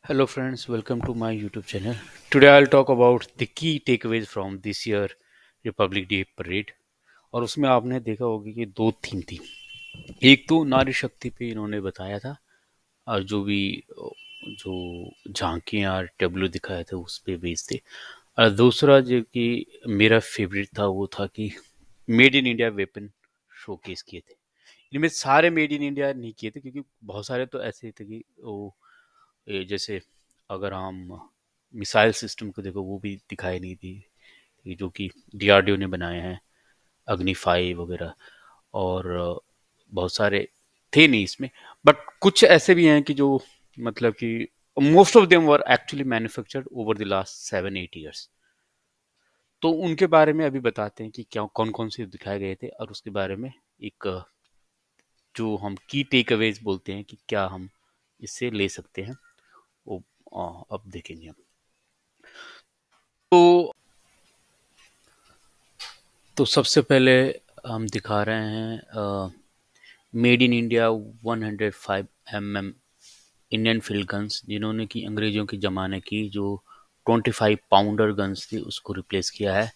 Hello, friends. Welcome to my YouTube channel. Today, I'll talk about the key takeaways from this year Republic Day parade. और उसमें आपने देखा होगा कि दो थीम थी। एक तो नारी शक्ति पे इन्होंने बताया था और जो झांकियाँ और टैब्लो दिखाए थे उस पे बेस्ड थे। और दूसरा जो कि मेरा फेवरेट था वो था कि made in India weapon showcase किए थे। इनमें सारे मेड इन इंडिया नहीं किए थे क्योंकि बहुत सारे तो ऐसे थे कि वो जैसे अगर हम मिसाइल सिस्टम को देखो वो भी दिखाई नहीं दी, ये जो कि डीआरडीओ ने बनाए हैं, अग्नि 5 वगैरह। और बहुत सारे थे नहीं इसमें, बट कुछ ऐसे भी हैं कि जो मतलब कि most of them were actually manufactured over the last 7-8 years. तो उनके बारे में अभी बताते हैं कि क्या कौन कौन से दिखाए गए थे और उसके बारे में एक जो हम की टेक अवेज बोलते हैं कि क्या हम इससे ले सकते हैं, वो अब देखेंगे हम। तो सबसे पहले हम दिखा रहे हैं made in India 105 mm Indian field guns, जिन्होंने कि अंग्रेजों के ज़माने की जो 25 पाउंडर गन्स थी उसको रिप्लेस किया है।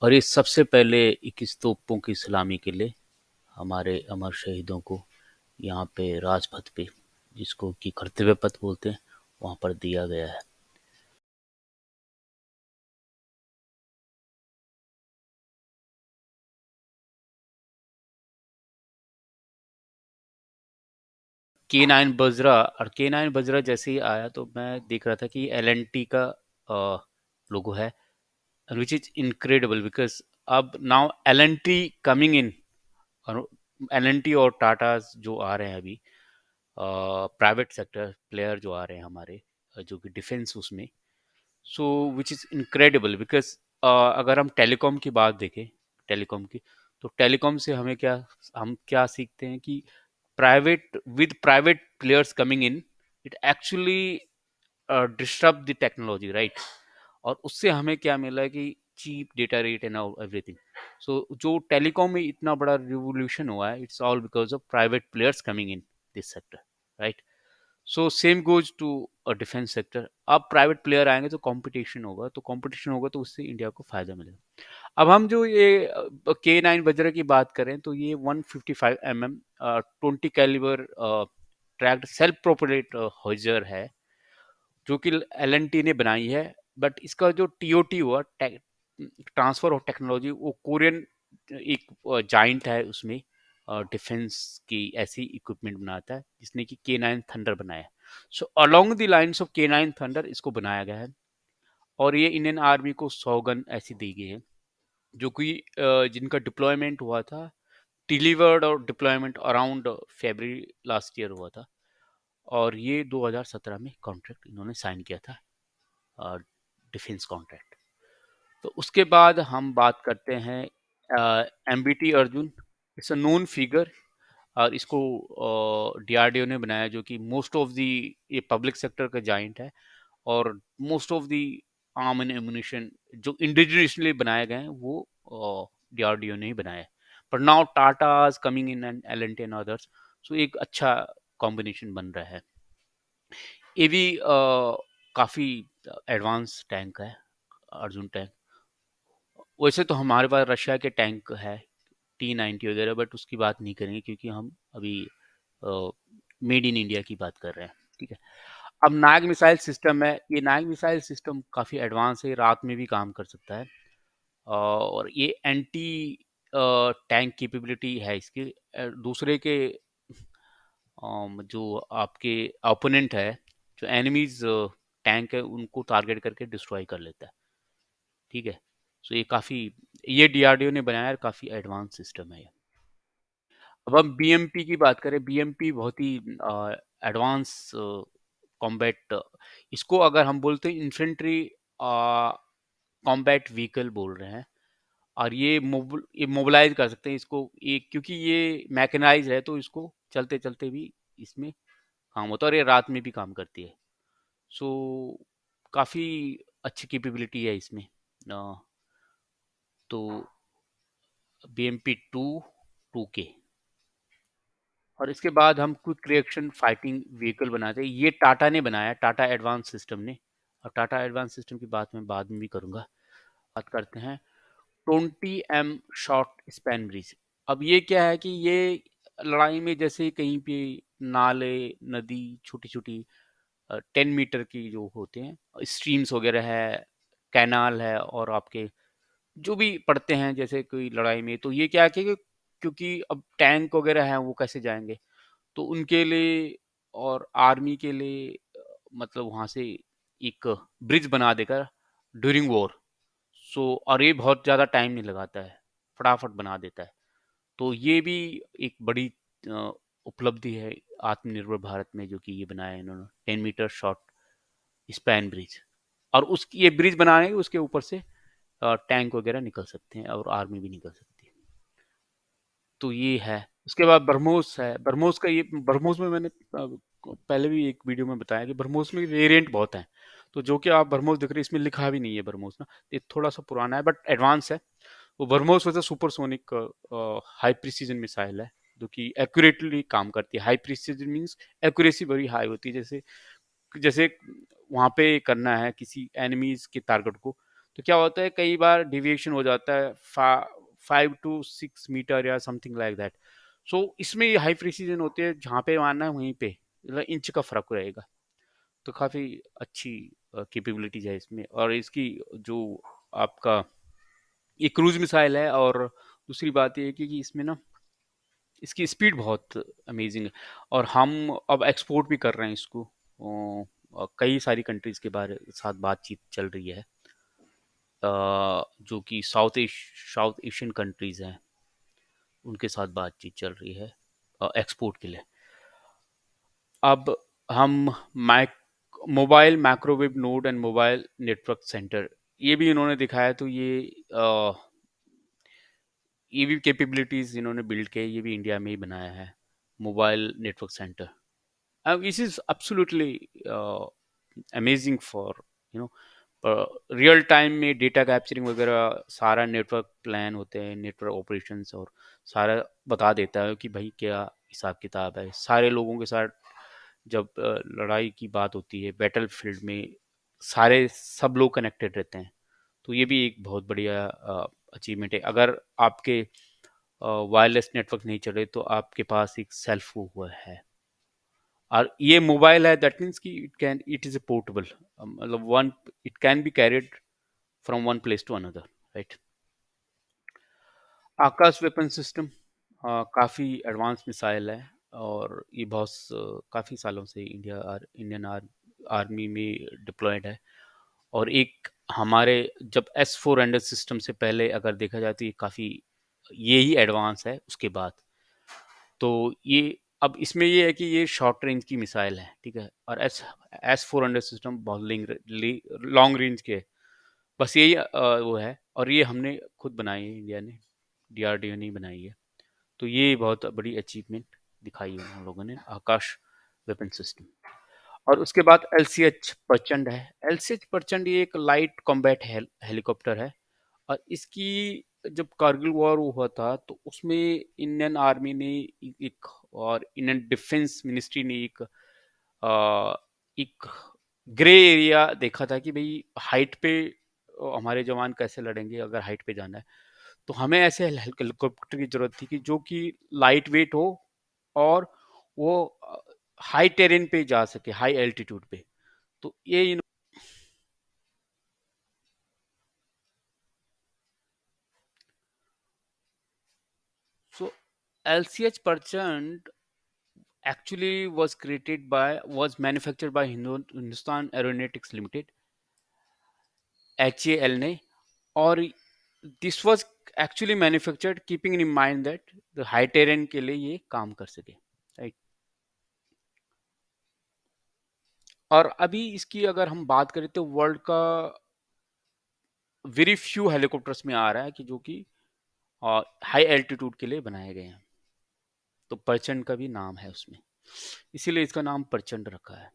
और ये सबसे पहले 21 तोपों की सलामी के लिए हमारे अमर शहीदों को यहाँ पे राजपथ पे, जिसको कि कर्तव्य पथ बोलते हैं, वहाँ पर दिया गया है। के नाइन बजरा जैसे ही आया तो मैं देख रहा था कि एल एन टी का लोगो है, विच इज इनक्रेडिबल बिकॉज अब now L N T coming in. और एल एन टी और टाटा जो आ रहे हैं अभी, प्राइवेट सेक्टर प्लेयर जो आ रहे हैं हमारे, जो कि डिफेंस उसमें, सो विच इज़ इनक्रेडिबल बिकॉज अगर हम टेलीकॉम की बात देखें, टेलीकॉम की, तो टेलीकॉम से हम क्या सीखते हैं कि private players coming in, it actually disturb the technology, right. और उससे हमें क्या मिला कि cheap data rate and everything. So जो टेलीकॉम में इतना बड़ा रिवोल्यूशन हुआ है, it's all because of private players coming in this sector, right. So same goes to defence sector. अब प्राइवेट प्लेयर आएंगे तो कंपटीशन होगा तो उससे इंडिया को फायदा मिलेगा। अब हम जो ये के 9 वज्र की बात करें तो ये 155 mm 20 calibre tracked self propelled हॉइजर है, जो कि एल एन टी ने बनाई है। बट इसका जो टीओटी हुआ, ट्रांसफर ऑफ टेक्नोलॉजी, वो कोरियन एक जाइंट है उसमें, डिफेंस की ऐसी इक्विपमेंट बनाता है जिसने कि के 9 थंडर बनाया है। So along the lines of के 9 थंडर इसको बनाया गया है। और ये इंडियन आर्मी को 100 गन ऐसी दी गई है, जो कि जिनका डिप्लॉयमेंट हुआ था, डिलीवर्ड और deployment around February last year हुआ था। और ये 2017 में कॉन्ट्रैक्ट इन्होंने साइन किया था, डिफेंस कॉन्ट्रैक्ट। तो उसके बाद हम बात करते हैं M B T Arjun. It's a known figure, और इसको डीआरडीओ ने बनाया, जो कि मोस्ट ऑफ दी, ये पब्लिक सेक्टर का जाइंट है। और most of the arm and ammunition जो इंडिजिनियसली बनाए गए हैं वो डीआरडीओ ने ही बनाया है। पर now Tata coming in and L N T and others, so एक अच्छा कॉम्बिनेशन बन रहा है। ये भी काफ़ी एडवांस टैंक है, अर्जुन टैंक। वैसे तो हमारे पास रशिया के टैंक है, T-90 वगैरह, बट उसकी बात नहीं करेंगे क्योंकि हम अभी मेड इन इंडिया की बात कर रहे हैं, ठीक है। अब नाग मिसाइल सिस्टम है, ये नाग मिसाइल सिस्टम काफ़ी एडवांस है, रात में भी काम कर सकता है। और ये एंटी टैंक कैपेबिलिटी है इसकी। दूसरे के जो आपके ओपोनेंट है, जो एनिमीज टैंक है, उनको टारगेट करके डिस्ट्रॉय कर लेता है, ठीक है। सो ये काफ़ी, ये डीआरडीओ ने बनाया है, काफ़ी एडवांस सिस्टम है ये। अब हम बीएमपी की बात करें, बीएमपी बहुत ही एडवांस कॉम्बैट, इसको अगर हम बोलते हैं इन्फेंट्री कॉम्बैट व्हीकल बोल रहे हैं। और ये मोबिलाइज कर सकते हैं इसको, ये क्योंकि ये मैकेनाइज है तो इसको चलते चलते भी इसमें काम होता है, और ये रात में भी काम करती है। सो काफ़ी अच्छी कैपेबिलिटी है इसमें। तो बी एम पी 2 2K। और इसके बाद हम क्विक रिएक्शन फाइटिंग व्हीकल बनाते हैं। ये टाटा ने बनाया, टाटा एडवांस सिस्टम ने। और टाटा एडवांस सिस्टम की बात मैं बाद में भी करूंगा। बात करते हैं 20 M शॉर्ट स्पैन ब्रिज। अब ये क्या है कि ये लड़ाई में जैसे कहीं पे नाले, नदी, छोटी छोटी 10 मीटर की जो होते हैं स्ट्रीम्स वगैरह है, कैनाल है, और आपके जो भी पड़ते हैं जैसे कोई लड़ाई में, तो ये क्या है कि क्योंकि अब टैंक वगैरह हैं वो कैसे जाएंगे, तो उनके लिए और आर्मी के लिए मतलब वहां से एक ब्रिज बना देकर ड्यूरिंग वॉर। सो और ये बहुत ज़्यादा टाइम नहीं लगाता है, फटाफट बना देता है। तो ये भी एक बड़ी अ, उपलब्धि है आत्मनिर्भर भारत में, जो कि ये बनाया है इन्होंने 10 मीटर शॉर्ट स्पैन ब्रिज। और उसकी ये ब्रिज बनाने के उसके ऊपर से टैंक वगैरह निकल सकते हैं और आर्मी भी निकल सकती है। तो ये है। उसके बाद ब्रह्मोस है। ब्रह्मोस का ये ब्रह्मोस में मैंने पहले भी एक वीडियो में बताया कि ब्रह्मोस में वेरिएंट बहुत हैं। तो जो कि आप ब्रह्मोस देख रहे हैं इसमें लिखा भी नहीं है ब्रह्मोस ना, ये थोड़ा सा पुराना है बट एडवांस है। वो ब्रह्मोस वैसे सुपरसोनिक हाई प्रिसीजन मिसाइल है, जो कि एक्यूरेटली काम करती है। हाई प्रिसीजन मींस एक्यूरेसी बड़ी हाई होती है। जैसे जैसे वहां पे करना है किसी एनिमीज के टारगेट को, तो क्या होता है कई बार डिविएशन हो जाता है 5 to 6 मीटर या समथिंग लाइक दैट। सो इसमें ये हाई प्रिसीजन होते हैं, जहाँ पे मारना है वहीं पे मतलब इंच का फर्क रहेगा। तो काफी अच्छी कैपेबिलिटीज है इसमें। और इसकी जो आपका ये क्रूज मिसाइल है, और दूसरी बात ये है कि इसमें ना इसकी स्पीड बहुत अमेजिंग है। और हम अब एक्सपोर्ट भी कर रहे हैं इसको। कई सारी कंट्रीज के बारे साथ बातचीत चल रही है, जो कि साउथ एशियन कंट्रीज हैं, उनके साथ बातचीत चल रही है एक्सपोर्ट के लिए। अब हम MAC mobile microwave node and mobile network centre, ये भी इन्होंने दिखाया। तो ये भी कैपेबिलिटीज इन्होंने बिल्ड किया, ये भी इंडिया में ही बनाया है mobile network centre. This is absolutely amazing for you know real time में डेटा कैप्चरिंग वगैरह, सारा नेटवर्क प्लान होते हैं, नेटवर्क ऑपरेशंस, और सारा बता देता है कि भाई क्या हिसाब किताब है सारे लोगों के साथ। जब लड़ाई की बात होती है बैटल फील्ड में, सारे सब लोग कनेक्टेड रहते हैं। तो ये भी एक बहुत बढ़िया अचीवमेंट है। अगर आपके वायरलेस नेटवर्क नहीं चले तो आपके पास एक सेल्फ हुआ है। और ये मोबाइल है, दैट मीन्स कि इट इज ए पोर्टेबल, मतलब one it can be carried from one place to another, right. Akash weapon system काफ़ी एडवांस मिसाइल है, और ये काफ़ी सालों से इंडियन आर्मी में डिप्लॉयड है। और एक हमारे जब S-400 सिस्टम से पहले अगर देखा जाए तो ये काफ़ी ये ही एडवांस है उसके बाद। तो ये अब इसमें ये है कि ये शॉर्ट रेंज की मिसाइल है, ठीक है। और S-400 सिस्टम बहुत लॉन्ग रेंज के है। बस यही वो है। और ये हमने खुद बनाई है, इंडिया ने, DRDO ने ही बनाई है। तो ये बहुत बड़ी अचीवमेंट दिखाई है उन लोगों ने, आकाश वेपन सिस्टम। और उसके बाद LCH प्रचंड है। LCH प्रचंड ये एक लाइट कॉम्बैट हेलीकॉप्टर है। और इसकी जब कारगिल वॉर हुआ था तो उसमें इंडियन आर्मी ने एक और इंडियन डिफेंस मिनिस्ट्री ने एक ग्रे एरिया देखा था कि भाई हाइट पे हमारे जवान कैसे लड़ेंगे अगर हाइट पे जाना है। तो हमें ऐसे हेलीकॉप्टर की जरूरत थी कि जो कि लाइट वेट हो, और वो हाई टेरेन पे जा सके, हाई एल्टीट्यूड पे। तो ये सो LCH Perchant actually was manufactured by Hindustan Aeronautics Limited, HAL ने। और this was actually manufactured keeping in mind that the high terrain के लिए ये काम कर सके, राइट। और अभी इसकी अगर हम बात करें तो वर्ल्ड का वेरी फ्यू हेलीकॉप्टर्स में आ रहा है कि जो कि हाई एल्टीट्यूड के लिए बनाए गए हैं। तो प्रचंड का भी नाम है उसमें, इसीलिए इसका नाम प्रचंड रखा है।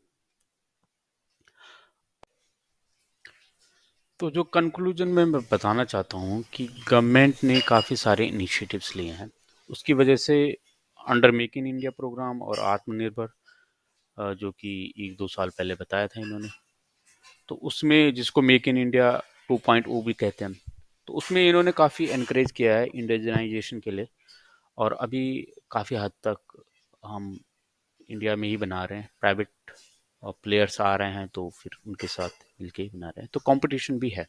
तो जो कंक्लूजन में मैं बताना चाहता हूँ कि गवर्नमेंट ने काफ़ी सारे इनिशिएटिव्स लिए हैं, उसकी वजह से under make in India programme और आत्मनिर्भर, जो कि 1-2 साल पहले बताया था इन्होंने। तो उसमें जिसको मेक इन इंडिया 2.0 भी कहते हैं, तो उसमें इन्होंने काफ़ी एनकरेज किया है इंडियनाइजेशन के लिए। और अभी काफ़ी हद तक हम इंडिया में ही बना रहे हैं, प्राइवेट प्लेयर्स आ रहे हैं तो फिर उनके साथ मिलके ही बना रहे हैं, तो कंपटीशन भी है।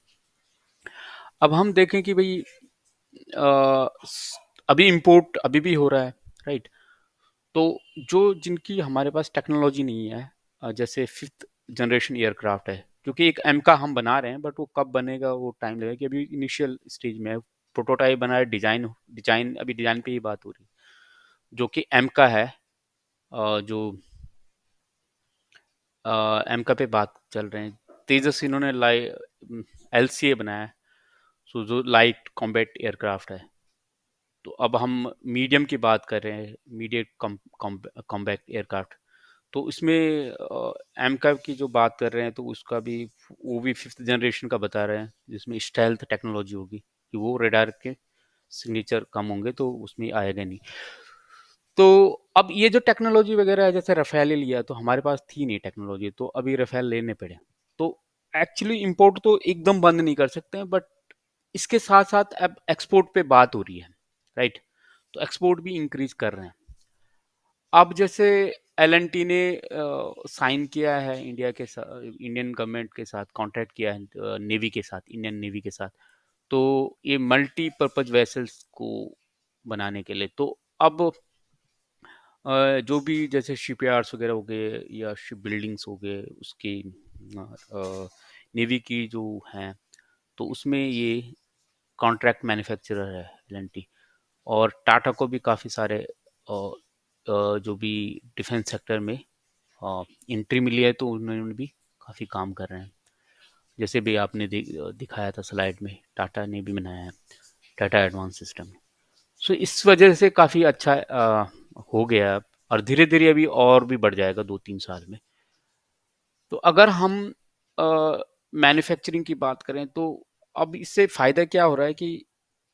अब हम देखें कि भाई अभी इंपोर्ट अभी भी हो रहा है, राइट। तो जो जिनकी हमारे पास टेक्नोलॉजी नहीं है, जैसे 5th जनरेशन एयरक्राफ्ट है, क्योंकि एक एम का हम बना रहे हैं, बट वो कब बनेगा वो टाइम लगेगा, कि अभी इनिशियल स्टेज में है, प्रोटोटाइप बना है, डिजाइन डिजाइन अभी डिजाइन पे ही बात हो रही है, जो कि एम का है। जो एम का पे बात चल रहे हैं, तेजस इन्होंने एल सी ए बनाया है, सो जो लाइट कॉम्बैट एयरक्राफ्ट है। तो अब हम मीडियम की बात कर रहे हैं, मीडियम कॉम्बैक्ट एयरक्राफ्ट। तो इसमें एम का की जो बात कर रहे हैं, तो उसका भी वो भी 5th जनरेशन का बता रहे हैं, जिसमें स्टेल्थ टेक्नोलॉजी होगी, कि वो रेडार के सिग्नेचर कम होंगे तो उसमें आएगा नहीं। तो अब ये जो टेक्नोलॉजी वगैरह है, जैसे रफेल लिया, तो हमारे पास थी नहीं टेक्नोलॉजी, तो अभी रफेल लेने पड़े। तो एक्चुअली इंपोर्ट तो एकदम बंद नहीं कर सकते हैं, बट इसके साथ साथ अब एक्सपोर्ट पे बात हो रही है, राइट। तो एक्सपोर्ट भी इंक्रीज कर रहे हैं। अब जैसे एल एन टी ने साइन किया है इंडिया के साथ, इंडियन गवर्नमेंट के साथ कॉन्ट्रैक्ट किया है, नेवी के साथ, इंडियन नेवी के साथ। तो ये मल्टीपर्पज वेसल्स को बनाने के लिए, तो अब जो भी जैसे शिपयार्ड्स वगैरह हो गए या शिप बिल्डिंग्स हो गए, उसकी नेवी की जो हैं, तो उसमें ये कॉन्ट्रैक्ट मैन्युफैक्चरर है एल, और टाटा को भी काफ़ी सारे जो भी डिफेंस सेक्टर में एंट्री मिली है, तो उन्होंने भी काफ़ी काम कर रहे हैं। जैसे भी आपने दिखाया था स्लाइड में, टाटा ने भी बनाया है टाटा एडवांस सिस्टम। सो इस वजह से काफ़ी अच्छा हो गया अब, और धीरे धीरे अभी और भी बढ़ जाएगा 2-3 साल में। तो अगर हम मैन्युफैक्चरिंग की बात करें, तो अब इससे फ़ायदा क्या हो रहा है कि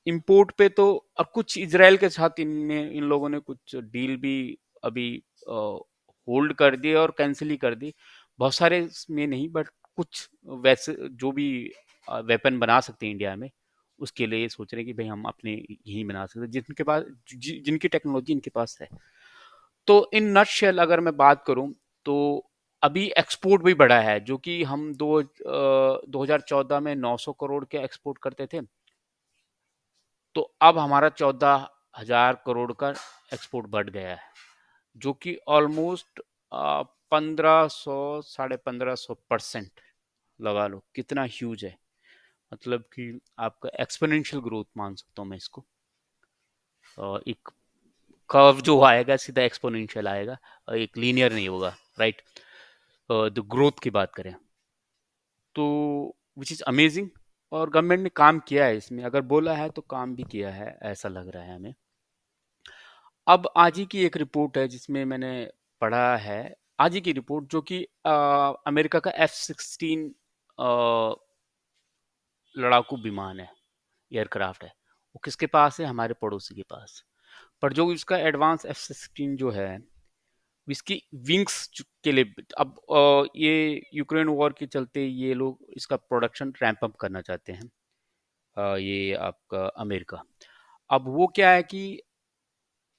इंपोर्ट पे तो, और कुछ इजराइल के साथ इन लोगों ने कुछ डील भी अभी होल्ड कर दी और कैंसिल ही कर दी, बहुत सारे में नहीं, बट कुछ वैसे जो भी वेपन बना सकते हैं इंडिया में, उसके लिए ये सोच रहे हैं कि भाई हम अपने यहीं बना सकते हैं, जिनके पास जिनकी टेक्नोलॉजी इनके पास है। तो इन नटशेल अगर मैं बात करूं, तो अभी एक्सपोर्ट भी बढ़ा है, जो कि हम 2014 में 900 करोड़ के एक्सपोर्ट करते थे, तो अब हमारा 14,000 करोड़ का एक्सपोर्ट बढ़ गया है, जो कि ऑलमोस्ट 1500 1500% लगा लो, कितना ह्यूज है। मतलब कि आपका एक्सपोनेंशियल ग्रोथ मान सकता हूँ मैं इसको। एक कर्व जो आएगा सीधा एक्सपोनेंशियल आएगा, एक लीनियर नहीं होगा, राइट। द ग्रोथ की बात करें, तो विच इज़ अमेजिंग। और गवर्नमेंट ने काम किया है इसमें, अगर बोला है तो काम भी किया है, ऐसा लग रहा है हमें। अब आज ही की एक रिपोर्ट है जिसमें मैंने पढ़ा है, आज ही की रिपोर्ट, जो कि अमेरिका का F-16 लड़ाकू विमान है, एयरक्राफ्ट है, वो किसके पास है? हमारे पड़ोसी के पास। पर जो इसका एडवांस F-16 जो है, इसकी विंग्स के लिए, अब ये यूक्रेन वॉर के चलते ये लोग इसका प्रोडक्शन रैंप अप करना चाहते हैं, ये आपका अमेरिका। अब वो क्या है कि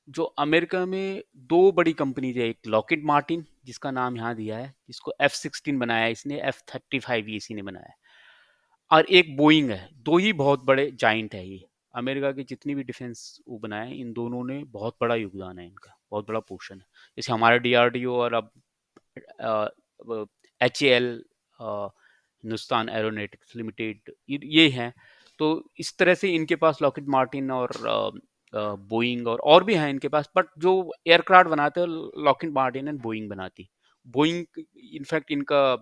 जो अमेरिका में दो बड़ी कंपनीज है, एक लॉकहीड मार्टिन जिसका नाम यहाँ दिया है, जिसको F-16 बनाया है इसने, F-35 इसी ने बनाया है, और एक बोइंग है। दो ही बहुत बड़े जाइंट है ये, अमेरिका की जितनी भी डिफेंस वो बनाए, इन दोनों ने बहुत बड़ा योगदान है, इनका बहुत बड़ा पोर्शन है। जैसे हमारा DRDO और अब HAL, हिंदुस्तान एरोनॉटिक्स लिमिटेड, ये हैं। तो इस तरह से इनके पास लॉकहीड मार्टिन और बोइंग और भी हैं इनके पास, बट जो एयरक्राफ्ट बनाते हैं लॉकहीड मार्टिन एंड बोइंग बनाती। बोइंग इनफैक्ट इनका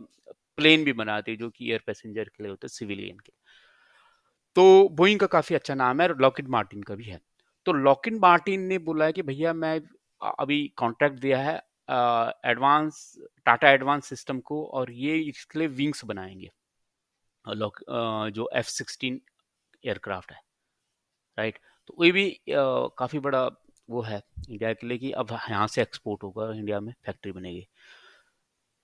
प्लेन भी बनाती है, जो कि एयर पैसेंजर के लिए होता है, सिविलियन के। तो बोइंग का काफ़ी अच्छा नाम है, और लॉकहीड मार्टिन का भी है। तो लॉकहीड मार्टिन ने बोला है कि भैया मैं अभी कॉन्ट्रैक्ट दिया है एडवांस टाटा एडवांस सिस्टम को, और ये इसके लिए विंग्स बनाएंगे, जो F-16 एयरक्राफ्ट है, राइट। तो ये भी काफ़ी बड़ा वो है इंडिया के लिए कि अब यहाँ से एक्सपोर्ट होगा, इंडिया में फैक्ट्री बनेगी।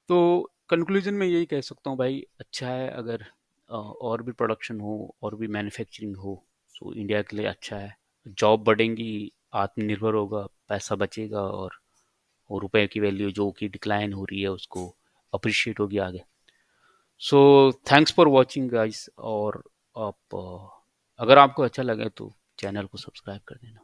तो कंक्लूजन में यही कह सकता हूँ भाई, अच्छा है अगर और भी प्रोडक्शन हो और भी मैन्युफैक्चरिंग हो, तो इंडिया के लिए अच्छा है। जॉब बढ़ेंगी, आत्मनिर्भर होगा, पैसा बचेगा, और रुपए की वैल्यू जो कि डिक्लाइन हो रही है उसको अप्रिशिएट होगी आगे। So thanks for watching guys. और आप अगर आपको अच्छा लगे तो चैनल को सब्सक्राइब कर देना।